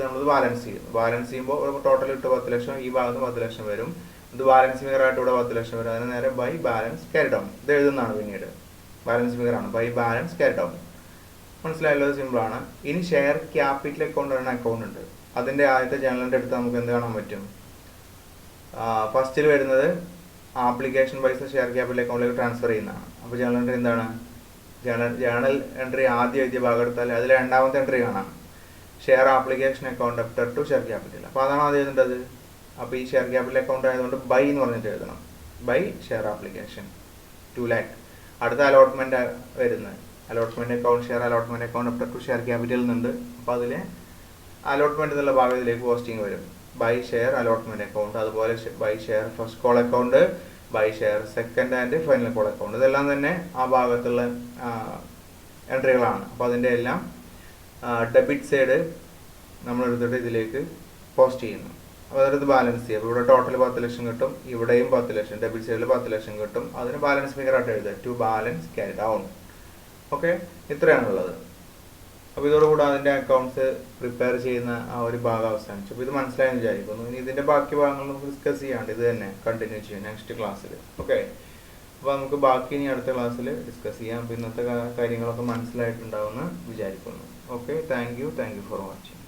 നമ്മൾ ബാലൻസ് ചെയ്യുന്നു. ബാലൻസ് ചെയ്യുമ്പോൾ ടോട്ടൽ ഇട്ട് 10 ലക്ഷം. ഈ ഭാഗത്ത് 10 ലക്ഷം വരും. ഇത് ബാലൻസ് ഫിഗർ ആയിട്ട് ഇവിടെ 10 ലക്ഷം വരും. അതിന് നേരെ ബൈ ബാലൻസ് ക്യാരി ഡൗൺ. ഇത് എഴുതുന്നതാണ് പിന്നീട്. ബാലൻസ് ഫിഗർ ആണ്. By balance carry down. മനസ്സിലായല്ലോ? സിമ്പിൾ ആണ്. ഇനി ഷെയർ ക്യാപിറ്റൽ അക്കൗണ്ട് എന്ന അക്കൗണ്ട് ഉണ്ട്. അതിന്റെ ആദ്യത്തെ ജേണലിന്റെ അടുത്ത് നമുക്ക് എന്ത് കാണാൻ പറ്റും? ഫസ്റ്റിൽ വരുന്നത് ആപ്ലിക്കേഷൻ പൈസ ഷെയർ ക്യാപിറ്റൽ അക്കൗണ്ടിലേക്ക് ട്രാൻസ്ഫർ ചെയ്യുന്നതാണ്. അപ്പോൾ ജേണൽ എൻട്രി എന്താണ്? ജേണൽ എൻട്രി ആദ്യം എഴുതിയ ഭാഗം എടുത്താൽ അതിൽ രണ്ടാമത്തെ എൻട്രി കാണാം. Share application account debtor to share capital. അപ്പോൾ അതാണ് ആദ്യം എഴുതേണ്ടത്. അപ്പോൾ ഈ ഷെയർ ക്യാപിറ്റൽ അക്കൗണ്ട് ആയതുകൊണ്ട് ബൈ എന്ന് പറഞ്ഞിട്ട് എഴുതണം. By share application 2 lakh. അടുത്ത അലോട്ട്മെന്റ് വരുന്നത് allotment account share allotment account debtor to share capital എന്നുണ്ട്. അപ്പോൾ അതിൽ അലോട്ട്മെന്റ് എന്നുള്ള ഭാഗത്തിലേക്ക് പോസ്റ്റിംഗ് വരും. By share allotment account. അതുപോലെ by share first call account, by share second and final call account. ഇതെല്ലാം തന്നെ ആ ഭാഗത്തുള്ള എൻട്രികളാണ്. അപ്പോൾ അതിൻ്റെ എല്ലാം ഡെബിറ്റ് സൈഡ് നമ്മൾ എടുത്തിട്ട് ഇതിലേക്ക് പോസ്റ്റ് ചെയ്യുന്നു. അപ്പോൾ അതായത് ബാലൻസ് ചെയ്യുക. അപ്പോൾ ഇവിടെ ടോട്ടൽ 10 ലക്ഷം കിട്ടും. ഇവിടെയും 10 ലക്ഷം. ഡെബിറ്റ് സൈഡിൽ 10 ലക്ഷം കിട്ടും. അതിന് ബാലൻസ് ഫിഗർ ആയിട്ട് എഴുതുക. To balance carry down. Okay, ഇത്രയാണുള്ളത്. അപ്പോൾ ഇതോടുകൂടി അതിൻ്റെ അക്കൗണ്ട്സ് പ്രിപ്പയർ ചെയ്യുന്ന ആ ഒരു ഭാഗം അവസാനിച്ചു. അപ്പോൾ ഇത് മനസ്സിലായെന്ന് വിചാരിക്കുന്നു. ഇനി ഇതിൻ്റെ ബാക്കി ഭാഗങ്ങൾ നമുക്ക് ഡിസ്കസ് ചെയ്യാണ്ട് ഇത് തന്നെ കണ്ടിന്യൂ ചെയ്യാം നെക്സ്റ്റ് ക്ലാസ്സിൽ. ഓക്കെ, അപ്പോൾ നമുക്ക് ബാക്കി ഇനി അടുത്ത ക്ലാസ്സിൽ ഡിസ്കസ് ചെയ്യാം. അപ്പോൾ ഇന്നത്തെ കാര്യങ്ങളൊക്കെ മനസ്സിലായിട്ടുണ്ടാവുമെന്ന് വിചാരിക്കുന്നു. Okay, thank you for watching.